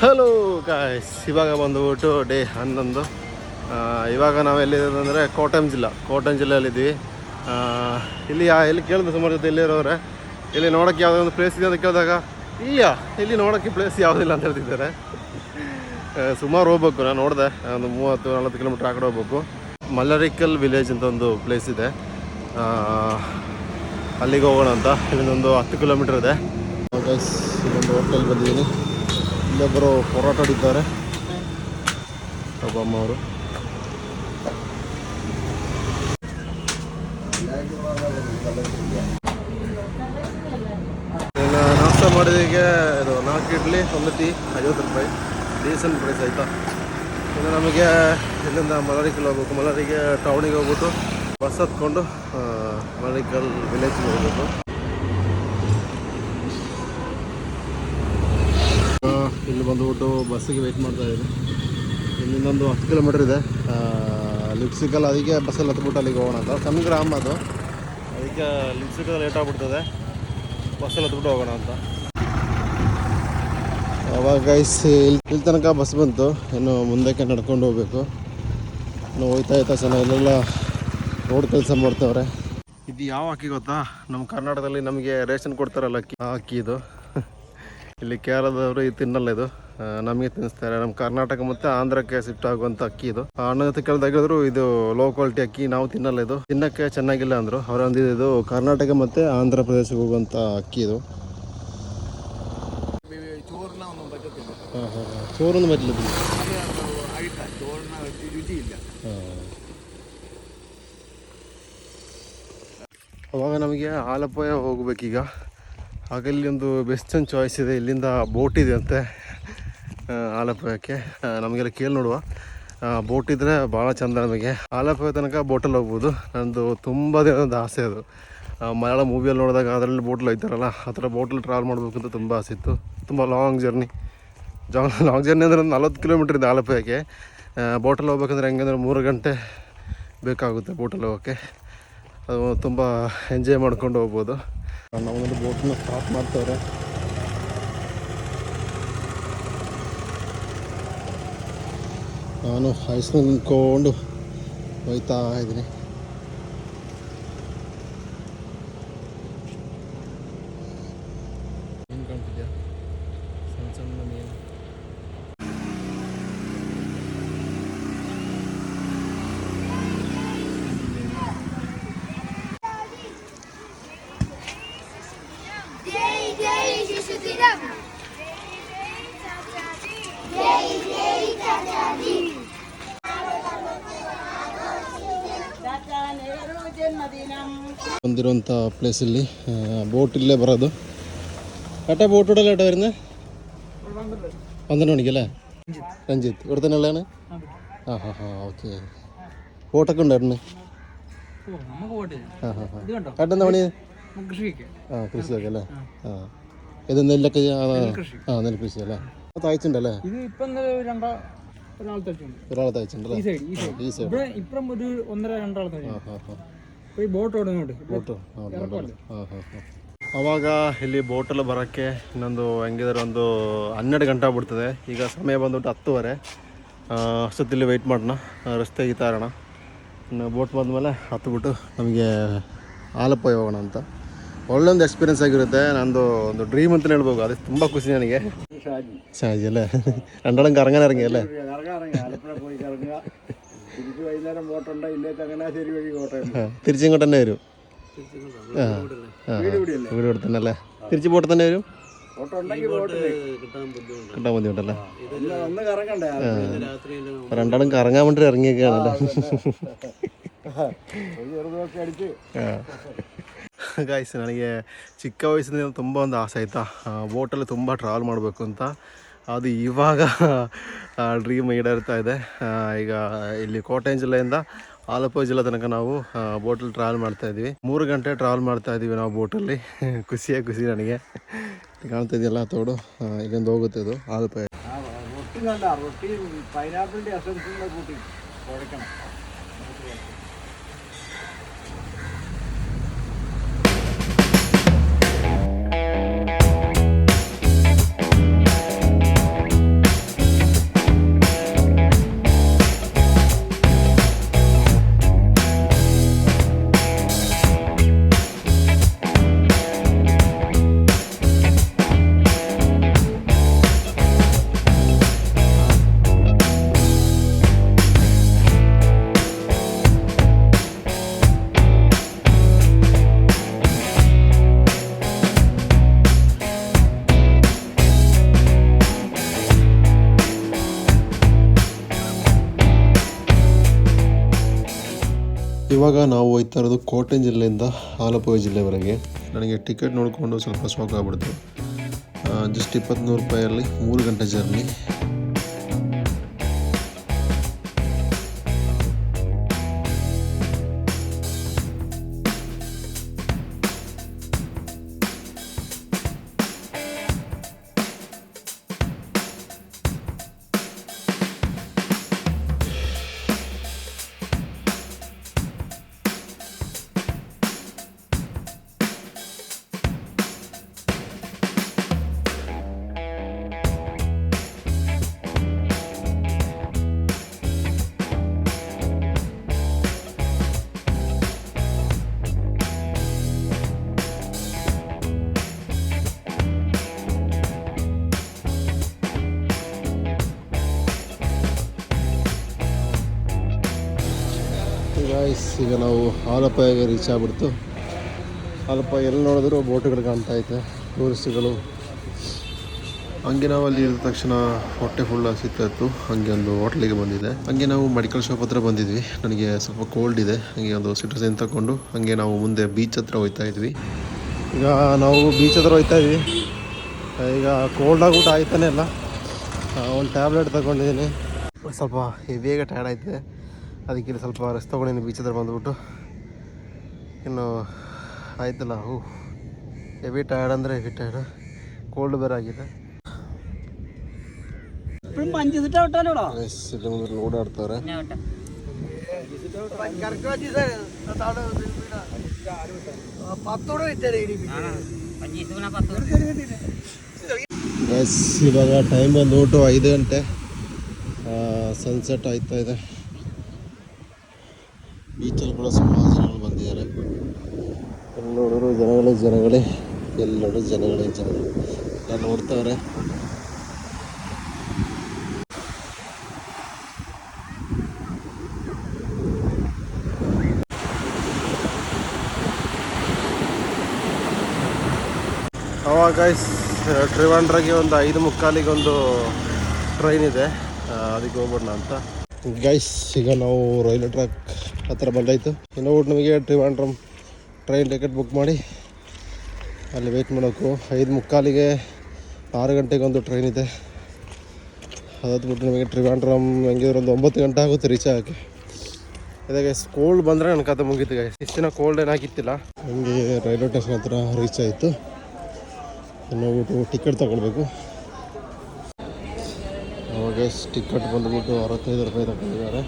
Hello guys, ಇವಾಗ ಬಂದುಬಿಟ್ಟು day 11. ಇವಾಗ ನಾವು ಎಲ್ಲಿದ್ದೀವಿ ಅಂದರೆ ಕೋಟಮ್ ಜಿಲ್ಲೆಯಲ್ಲಿದ್ದೀವಿ. ಇಲ್ಲಿ ಎಲ್ಲಿ ಕೇಳಿದ್ರು ಸುಮಾರು ಜೊತೆ ಇಲ್ಲಿರೋರೆ, ಇಲ್ಲಿ ನೋಡೋಕ್ಕೆ ಯಾವುದೋ ಒಂದು ಪ್ಲೇಸ್ ಇದೆ ಅಂತ ಕೇಳಿದಾಗ ಇಲ್ಲಿ ನೋಡೋಕ್ಕೆ ಪ್ಲೇಸ್ ಯಾವುದಿಲ್ಲ ಅಂತ ಹೇಳ್ತಿದ್ದಾರೆ. ಸುಮಾರು ಹೋಗ್ಬೇಕು, ನಾನು ನೋಡಿದೆ ಒಂದು 30-40 ಕಿಲೋಮೀಟ್ರ್ ಆ ಕಡೆ ಹೋಗ್ಬೇಕು. ಮಲರಿಕಲ್ ವಿಲೇಜ್ ಅಂತ ಒಂದು ಪ್ಲೇಸ್ ಇದೆ, ಅಲ್ಲಿಗೆ ಹೋಗೋಣ ಅಂತ. ಇಲ್ಲೊಂದು 10 ಕಿಲೋಮೀಟ್ರ್ ಇದೆ. ಗೈಸ್, ಇಲ್ಲೊಂದು ಹೋಟೆಲ್ ಬಂದಿದ್ದೀನಿ. ಇಲ್ಲೊಬ್ಬರು ಪರೋಟ ಹೊಡಿದ್ದಾರೆ, ಒಬ್ಬಮ್ಮ ಅವರು. ನಾಷ್ಟ ಮಾಡಿದೀಗೆ ಇದು 4 ಇಡ್ಲಿ 1 ಟೀ 50 ರೂಪಾಯಿ, ಡೀಸೆಂಟ್ ಪ್ರೈಸ್ ಆಯಿತಾ. ಇನ್ನು ನಮಗೆ ಇಲ್ಲಿಂದ ಮಲರಿಕಲ್ ಹೋಗ್ಬೇಕು. ಮಲರಿಗೆ ಟೌನಿಗೆ ಹೋಗ್ಬಿಟ್ಟು ಬಸ್ ಹತ್ಕೊಂಡು ಮಲರಿಕಲ್ ವಿಲೇಜ್ಗೆ ಹೋಗ್ಬೇಕು. ಇಲ್ಲಿ ಬಂದುಬಿಟ್ಟು ಬಸ್ಸಿಗೆ ವೆಯ್ಟ್ ಮಾಡ್ತಾ ಇದ್ದೀನಿ. ಇಲ್ಲಿಂದೊಂದು 10 ಕಿಲೋಮೀಟ್ರ್ ಇದೆ. ಲಿಫ್ಟ್ ಸಿಕ್ಕಲ್ಲ, ಅದಕ್ಕೆ ಬಸ್ಸಲ್ಲಿ ಹತ್ಬಿಟ್ಟು ಅಲ್ಲಿಗೆ ಹೋಗೋಣ ಅಂತ. ಸಣ್ಣ ಗ್ರಾಮ ಅದು, ಅದಕ್ಕೆ ಲಿಫ್ಟ್ ಸಿಕ್ಕಲ್ಲಿ ಲೇಟ್ ಆಗ್ಬಿಡ್ತದೆ, ಬಸ್ಸಲ್ಲಿ ಹತ್ಬಿಟ್ಟು ಹೋಗೋಣ ಅಂತ. ಅವಾಗ ಗೈಸ್ ಇಲ್ಲಿ ತನಕ ಬಸ್ ಬಂತು, ಇನ್ನು ಮುಂದಕ್ಕೆ ನಡ್ಕೊಂಡು ಹೋಗ್ಬೇಕು. ಇನ್ನು ಹೋಯ್ತಾ ಚೆನ್ನಾಗಿ ಇಲ್ಲೆಲ್ಲ ರೋಡ್ ಕೆಲಸ ಮಾಡ್ತವ್ರೆ. ಇದು ಯಾವ ಅಕ್ಕಿ ಗೊತ್ತಾ? ನಮ್ಮ ಕರ್ನಾಟಕದಲ್ಲಿ ನಮಗೆ ರೇಷನ್ ಕೊಡ್ತಾರಲ್ಲ ಅಕ್ಕಿ, ಆ ಅಕ್ಕಿ ಇದು. ಇಲ್ಲಿ ಕೇರಳದವರು ಇದು ತಿನ್ನಲ್ಲ, ಇದು ನಮಗೆ ತಿನ್ನಿಸ್ತಾರೆ. ನಮ್ಮ ಕರ್ನಾಟಕ ಮತ್ತು ಆಂಧ್ರಕ್ಕೆ ಶಿಫ್ಟ್ ಆಗುವಂಥ ಅಕ್ಕಿ ಇದು. ಅಣ್ಣ ಜೊತೆ ಕೇಳಿದಾಗಿದ್ರು ಇದು ಲೋ ಕ್ವಾಲಿಟಿ ಅಕ್ಕಿ, ನಾವು ತಿನ್ನಲ್ಲ, ಇದು ತಿನ್ನಕ್ಕೆ ಚೆನ್ನಾಗಿಲ್ಲ ಅಂದರು. ಅವ್ರು ಅಂದಿದ್ದು ಇದು ಕರ್ನಾಟಕ ಮತ್ತು ಆಂಧ್ರ ಪ್ರದೇಶಕ್ಕೆ ಹೋಗುವಂಥ ಅಕ್ಕಿ ಇದು. ಚೋರನ್ನು ಬರಲಿಲ್ಲ, ಅವಾಗ ನಮಗೆ ಆಲಪ್ಪಯ್ಯ ಹೋಗ್ಬೇಕೀಗ. ಆಗ ಇಲ್ಲಿ ಒಂದು ಬೆಸ್ಟ್ ಚಾಯ್ಸ್ ಇದೆ, ಇಲ್ಲಿಂದ ಬೋಟ್ ಇದೆ ಅಂತೆ ಆಲಪ್ಪಯ್ಯಕ್ಕೆ. ನಮಗೆಲ್ಲ ಕೇಳಿ ನೋಡುವ, ಬೋಟ್ ಇದ್ದರೆ ಭಾಳ ಚೆಂದ. ನಮಗೆ ಆಲಪ್ಪಯ್ಯ ತನಕ ಬೋಟಲ್ಲಿ ಹೋಗ್ಬೋದು. ನಂದು ತುಂಬ ದಿನದ ಆಸೆ ಅದು. ಮಲಯಾಳ ಮೂವಿಯಲ್ಲಿ ನೋಡಿದಾಗ ಅದರಲ್ಲಿ ಬೋಟಲ್ಲಿ ಹೋಗ್ತಾರಲ್ಲ, ಆ ಥರ ಬೋಟಲ್ಲಿ ಟ್ರಾವೆಲ್ ಮಾಡಬೇಕು ಅಂತ ತುಂಬ ಆಸೆ ಇತ್ತು. ತುಂಬ ಲಾಂಗ್ ಜರ್ನಿ ಅಂದರೆ 40 ಕಿಲೋಮೀಟ್ರ್ ಇದೆ ಆಲಪ್ಪಯ್ಯಕ್ಕೆ. ಬೋಟಲ್ಲಿ ಹೋಗ್ಬೇಕಂದ್ರೆ ಹೆಂಗಂದ್ರೆ 3 ಗಂಟೆ ಬೇಕಾಗುತ್ತೆ ಬೋಟಲ್ಲಿ ಹೋಗೋಕ್ಕೆ. ಅದು ತುಂಬ ಎಂಜಾಯ್ ಮಾಡ್ಕೊಂಡು ಹೋಗ್ಬೋದು. ನಾವೊಂದು ಬೋಟನ್ನ ಸ್ಟಾರ್ಟ್ ಮಾಡ್ತವ್ರೆ. ನಾನು ಐಸ್ನಲ್ಲಿ ನಿಂತ್ಕೊಂಡು ಹೋಯ್ತಾ ಇದ್ದೀನಿ. ಏನು ಕಾಣ್ತಿದ್ಯಾ? ಸಣ್ಣ ಸಣ್ಣ ಮೀನು. ಬಂದಿರುವಂಥ ಪ್ಲೇಸಲ್ಲಿ ಬೋಟ್ ಇಲ್ಲೇ ಬರೋದು. ഏട്ടാ ബോട്ട് ഇവിടെ ഏട്ടാ വരുന്നത്? 12 മണിക്കല്ലേ? രഞ്ജിത്ത് ഇവിടെ തന്നെ ഉള്ളതാണ്. ഓക്കെ. ബോട്ടൊക്കെ ഉണ്ട് ഏട്ടന്? ഏട്ടൻ എന്താ പണി? കൃഷിയൊക്കെ അല്ലേ? ഇത് നെല്ലൊക്കെ നെൽകൃഷി അല്ലേ? തയ്ച്ചിട്ടുണ്ടല്ലേ? ഒരാളെ തയ്ച്ചിട്ടുണ്ടല്ലേ? ഈ സൈഡ് ಅವಾಗ ಇಲ್ಲಿ ಬೋಟಲ್ಲಿ ಬರೋಕ್ಕೆ ಇನ್ನೊಂದು ಹೆಂಗಿದ್ರೆ ಒಂದು 12 ಗಂಟೆ ಆಗ್ಬಿಡ್ತದೆ. ಈಗ ಸಮಯ ಬಂದ್ಬಿಟ್ಟು 10:30. ಅಷ್ಟೊತ್ತಿಲ್ಲಿ ವೆಯ್ಟ್ ಮಾಡೋಣ, ರಸ್ತೆ ತೆಗಿತಾ ಇರೋಣ. ಇನ್ನು ಬೋಟ್ ಬಂದಮೇಲೆ ಹತ್ಬಿಟ್ಟು ನಮಗೆ ಆಲಪ್ಪಯ್ಯ ಹೋಗೋಣ ಅಂತ. ಒಳ್ಳೆ ಒಂದು ಎಕ್ಸ್ಪೀರಿಯನ್ಸ್ ಆಗಿರುತ್ತೆ. ನಂದು ಒಂದು ಡ್ರೀಮ್ ಅಂತಲೇ ಹೇಳ್ಬೋದು. ಅದು ತುಂಬ ಖುಷി ನನಗೆ. ഷാജി അല്ലേ? രണ്ടാളും കറങ്ങാൻ ഇറങ്ങിയല്ലേ? തിരിച്ചിങ്ങോട്ട് തന്നെ വരും. വീട് ഇവിടെ തന്നെ അല്ലേ? തിരിച്ച് ബോട്ട് തന്നെ വരും? കിട്ടാൻ ബുദ്ധിമുട്ടല്ലേ? രണ്ടാളും കറങ്ങാൻ വേണ്ടി ഇറങ്ങിയൊക്കെയാണല്ലേ? ಗಾಯ್ಸ್, ನನಗೆ ಚಿಕ್ಕ ವಯಸ್ಸಿನ ತುಂಬ ಒಂದು ಆಸೆ ಆಯಿತಾ, ಬೋಟಲ್ಲಿ ತುಂಬ ಟ್ರಾವೆಲ್ ಮಾಡಬೇಕು ಅಂತ. ಅದು ಇವಾಗ ಡ್ರೀಮ್ ಈಡೇರ್ತಾ ಇದೆ. ಈಗ ಇಲ್ಲಿ ಕೋಟയം ಜಿಲ್ಲೆಯಿಂದ ಆಲಪ್ಪುಳ ಜಿಲ್ಲೆ ತನಕ ನಾವು ಬೋಟಲ್ಲಿ ಟ್ರಾವೆಲ್ ಮಾಡ್ತಾಯಿದ್ದೀವಿ. 3 ಗಂಟೆ ಟ್ರಾವೆಲ್ ಮಾಡ್ತಾಯಿದ್ದೀವಿ ನಾವು ಬೋಟಲ್ಲಿ. ಖುಷಿ ನನಗೆ. ಕಾಣ್ತಾ ಇದೆಯಲ್ಲ ತೋಡು, ಇಲ್ಲಿಂದ ಹೋಗುತ್ತೆ ಇದು ಆಲಪ್ಪುಳ. ಇವಾಗ ನಾವು ಹೋಗ್ತಾ ಇರೋದು ಕೋಟೆ ಜಿಲ್ಲೆಯಿಂದ ಆಲಪ್ಪುഴ ಜಿಲ್ಲೆವರೆಗೆ. ನನಗೆ ಟಿಕೆಟ್ ನೋಡಿಕೊಂಡು ಸ್ವಲ್ಪ ಶಾಕ್ ಆಗ್ಬಿಡ್ತು. ಜಸ್ಟ್ 24 ರೂಪಾಯಲ್ಲಿ 3 ಗಂಟೆ ಜರ್ನಿ. ಈಗ ನಾವು ಆಲಪ್ಪುಗೆ ರೀಚ್ ಆಗ್ಬಿಡ್ತು. ಆಲಪ್ಪುഴ ಎಲ್ಲಿ ನೋಡಿದ್ರು ಬೋಟುಗಳು ಕಾಣ್ತಾ ಐತೆ, ಟೂರಿಸ್ಟ್ಗಳು. ಹಂಗೆ ನಾವು ಅಲ್ಲಿ ಇಳಿದ ತಕ್ಷಣ ಹೊಟ್ಟೆ ಫುಲ್ ಹಸಿತಾಯಿತ್ತು. ಹಾಗೆ ಒಂದು ಹೋಟ್ಲಿಗೆ ಬಂದಿದೆ. ಹಾಗೆ ನಾವು ಮೆಡಿಕಲ್ ಶಾಪ್ ಹತ್ರ ಬಂದಿದ್ವಿ. ನನಗೆ ಸ್ವಲ್ಪ ಕೋಲ್ಡ್ ಇದೆ, ಹಾಗೆ ಒಂದು ಸಿಟ್ರಸಿನ್ ತಗೊಂಡು ಹಾಗೆ ನಾವು ಮುಂದೆ ಬೀಚ್ ಹತ್ರ ಹೋಗ್ತಾ ಇದ್ವಿ. ಈಗ ನಾವು ಬೀಚ್ ಹತ್ರ ಹೋಗ್ತಾ ಇದ್ವಿ. ಈಗ ಕೋಲ್ಡ್ ಆಗ್ಬಿಟ್ಟು ಆಯ್ತಾನೆ ಇಲ್ಲ. ಒಂದು ಟ್ಯಾಬ್ಲೆಟ್ ತಗೊಂಡಿದ್ದೀನಿ. ಸ್ವಲ್ಪ ಹೆವಿಯಾಗಿ ಟಯರ್ಡ್ ಆಯ್ತಿದೆ, ಅದಕ್ಕೆ ಇಲ್ಲಿ ಸ್ವಲ್ಪ ರೆಸ್ಟ್ ತೊಗೊಂಡಿನಿ. ಬೀಚ್ ಹತ್ರ ಬಂದುಬಿಟ್ಟು ಇನ್ನು ಆಯ್ತಲ್ಲ, ಹೆವಿ ಟಯರ್ಡ್ ಅಂದರೆ ಹೆವಿ ಟಯರ್ಡ್, ಕೋಲ್ಡ್ ಬೇರೆ ಆಗಿದೆ. ಓಡಾಡ್ತಾರೆ. ಇವಾಗ ಟೈಮ್ ಬಂದುಬಿಟ್ಟು 5 ಗಂಟೆ. ಸನ್ಸೆಟ್ ಆಯ್ತಾ ಇದೆ. ಬೀಚಲ್ಲಿ ಕೂಡ ಸುಮಾರು ಜನಗಳು ಬಂದಿದ್ದಾರೆ. ಎಲ್ಲಿ ನೋಡಿದ್ರು ಜನಗಳೇ, ಎಲ್ಲರೂ ಜನಗಳೇ ಎಲ್ಲ ನೋಡ್ತಾವ್ರೆ. ಅವಾಗ ಟ್ರಿವಾಂಡ್ರಾಗೆ ಒಂದು 5:45 ಒಂದು ಟ್ರೈನ್ ಇದೆ, ಅದಕ್ಕೆ ಹೋಗ್ಬಿಡೋಣ ಅಂತ. ಗೈಸ್ ಈಗ ನಾವು ರೈಲ್ವೆ ಟ್ರ್ಯಾಕ್ ಹತ್ರ ಬಂದಾಯಿತು. ಇನ್ನು ನಮಗೆ ಟ್ರಿವಾಂಡ್ರಮ್ ಟ್ರೈನ್ ಟಿಕೆಟ್ ಬುಕ್ ಮಾಡಿ ಅಲ್ಲಿ ವೆಯ್ಟ್ ಮಾಡಬೇಕು. 5:45ಗೆ 6 ಗಂಟೆಗೆ ಒಂದು ಟ್ರೈನ್ ಇದೆ. ಅದಾದ್ಬಿಟ್ಟು ನಮಗೆ ಟ್ರಿವಾಂಡ್ರಮ್ ಹೆಂಗಿದ್ರು ಒಂದು 9 ಗಂಟೆ ಆಗುತ್ತೆ ರೀಚ್ ಆಗೋಕ್ಕೆ. ಇದಾಗೆ ಕೋಲ್ಡ್ ಬಂದರೆ ನನ್ನ ಕತೆ ಮುಗೀತು ಗೈಸ್. ಇಷ್ಟು ದಿನ ಕೋಲ್ಡ್ ಏನಾಗಿತ್ತಿಲ್ಲ. ಹಂಗೆ ರೈಲ್ವೆ ಸ್ಟೇಷನ್ ಹತ್ರ ರೀಚ್ ಆಯಿತು. ನೋಡ್ಬಿಟ್ಟು ಟಿಕೆಟ್ ತಗೊಳ್ಬೇಕು. ಅವಾಗ ಟಿಕೆಟ್ ಬಂದುಬಿಟ್ಟು 65 ರೂಪಾಯಿ ತಗೊಂಡಿದ್ದಾರೆ.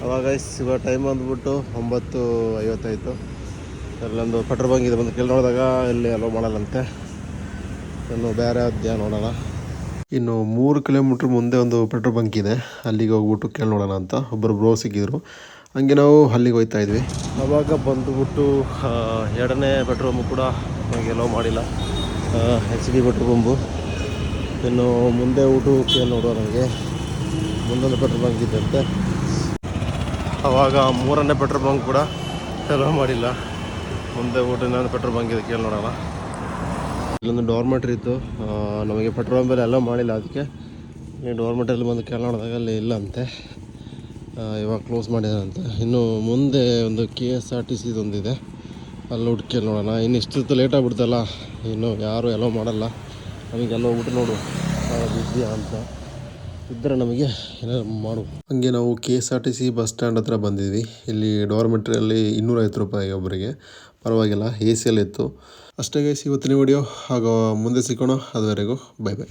ಅವಾಗ ಇವಾಗ ಟೈಮ್ ಬಂದುಬಿಟ್ಟು 9:50 ಅಲ್ಲೊಂದು ಪೆಟ್ರೋಲ್ ಬಂಕ್ ಇದೆ. ಬಂದು ಕೇಳಿ ನೋಡಿದಾಗ ಇಲ್ಲಿ ಅಲೋ ಮಾಡಲ್ಲಂತೆ. ಇನ್ನು ಬೇರೆ ಅಧ್ಯಾಯ ನೋಡೋಣ. ಇನ್ನು 3 ಕಿಲೋಮೀಟ್ರ್ ಮುಂದೆ ಒಂದು ಪೆಟ್ರೋಲ್ ಬಂಕ್ ಇದೆ, ಅಲ್ಲಿಗೆ ಹೋಗ್ಬಿಟ್ಟು ಕೇಳಿ ನೋಡೋಣ ಅಂತ ಒಬ್ಬರು ಬ್ರೋ ಸಿಕ್ಕಿದ್ರು. ಹಂಗೆ ನಾವು ಅಲ್ಲಿಗೆ ಹೋಗ್ತಾ ಇದ್ವಿ. ಆವಾಗ ಬಂದುಬಿಟ್ಟು 2ನೇ ಪೆಟ್ರೋಲ್ ಬಂಕ್ ಕೂಡ ನಮಗೆ ಅಲೋ ಮಾಡಿಲ್ಲ, HP ಪೆಟ್ರೋಲ್ ಬಂಕು. ಇನ್ನು ಮುಂದೆ ಊಟಕ್ಕೆ ನೋಡುವ, ನನಗೆ ಮುಂದೊಂದು ಪೆಟ್ರೋಲ್ ಬಂಕ್ ಇದ್ದಂತೆ. ಆವಾಗ 3ನೇ ಪೆಟ್ರೋಲ್ ಬಂಕ್ ಕೂಡ ಅಲೋ ಮಾಡಿಲ್ಲ. ಮುಂದೆ ಊಟ ಇನ್ನೊಂದು ಪೆಟ್ರೋಲ್ ಬಂಕ್ ಇದೆ, ಕೇಳಿ ನೋಡೋಣ. ಇಲ್ಲೊಂದು ಡಾರ್ಮೆಟ್ರಿ ಇತ್ತು, ನಮಗೆ ಪೆಟ್ರೋಲ್ ಬಂಕ್ ಅಲೋ ಮಾಡಿಲ್ಲ. ಅದಕ್ಕೆ ಡಾರ್ಮೆಟ್ರಿಯಲ್ಲಿ ಬಂದು ಕೇಳಿ ನೋಡಿದಾಗ ಅಲ್ಲಿ ಇಲ್ಲ ಅಂತೆ, ಇವಾಗ ಕ್ಲೋಸ್ ಮಾಡಿದಾರಂತೆ. ಇನ್ನು ಮುಂದೆ ಒಂದು KSRTC ಒಂದಿದೆ, ಅಲ್ಲಿ ಹುಡುಕಿ ನೋಡೋಣ. ಇನ್ನು ಇಷ್ಟು ಲೇಟ್ ಆಗಿಬಿಡ್ತಲ್ಲ, ಇನ್ನು ಯಾರು ಅಲೋ ಮಾಡಲ್ಲ. ನಮಗೆಲ್ಲ ಹೋಗ್ಬಿಟ್ಟು ನೋಡು ಇದೆಯಾ ಅಂತ ಇದ್ದರೆ ನಮಗೆ ಏನಾದ್ರು ಮಾಡು. ಹಾಗೆ ನಾವು KSRTC ಬಸ್ ಸ್ಟ್ಯಾಂಡ್ ಹತ್ರ ಬಂದಿದ್ವಿ. ಇಲ್ಲಿ ಡಾರ್ಮೆಟ್ರಿಯಲ್ಲಿ 250 ರೂಪಾಯಿ ಒಬ್ಬರಿಗೆ, ಪರವಾಗಿಲ್ಲ, AC ಯಲ್ಲಿತ್ತು. ಅಷ್ಟೇ ಗೈಸ್ ಇವತ್ತಿನ ವಿಡಿಯೋ. ಆಗ ಮುಂದೆ ಸಿಗೋಣ. ಅದುವರೆಗೂ ಬೈ ಬೈ.